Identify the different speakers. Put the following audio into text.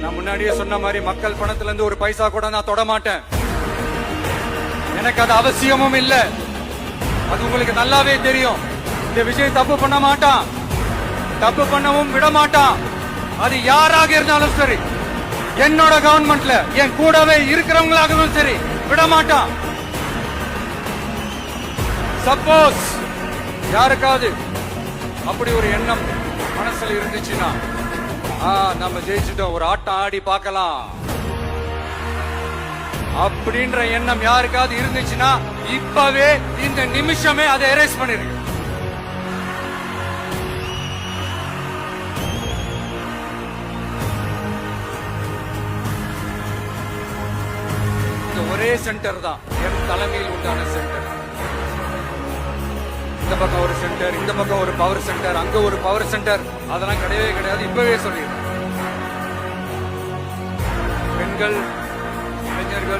Speaker 1: நான் முன்னாடியே சொன்ன மாதிரி மக்கள் பணத்துல இருந்து ஒரு பைசா கூட நான் தொட மாட்டேன். எனக்கு அது அவசியமும் இல்ல. அது உங்களுக்கு நல்லாவே தெரியும். இந்த விஷயம் தப்பு பண்ண மாட்டான், தப்பு பண்ணவும் விட மாட்டான். அது யாராக இருந்தாலும் சரி, என்னோட கவர்மெண்ட்ல என் கூடவே இருக்கிறவங்களாகவும் சரி விட மாட்டான். சப்போஸ் யாருக்காவது அப்படி ஒரு எண்ணம் மனசுல இருந்துச்சுன்னா, நம்ம ஜெயிச்சுட்டோம், ஒரு ஆட்டம் ஆடி பார்க்கலாம் அப்படின்ற எண்ணம் யாருக்காவது இருந்துச்சுன்னா இப்பவே இந்த நிமிஷமே அதை எரேஸ் பண்ணிருங்க. இந்த ஒரே சென்டர் தான் என் தலைமையில் உண்டான சென்டர். இந்த பக்கம் ஒரு சென்டர், இந்த பக்கம் ஒரு பவர் சென்டர், அங்க ஒரு பவர் சென்டர், அதெல்லாம் கிடையவே கிடையாது. இப்பவே சொல்லிடுறேன். பெண்கள், இளைஞர்கள்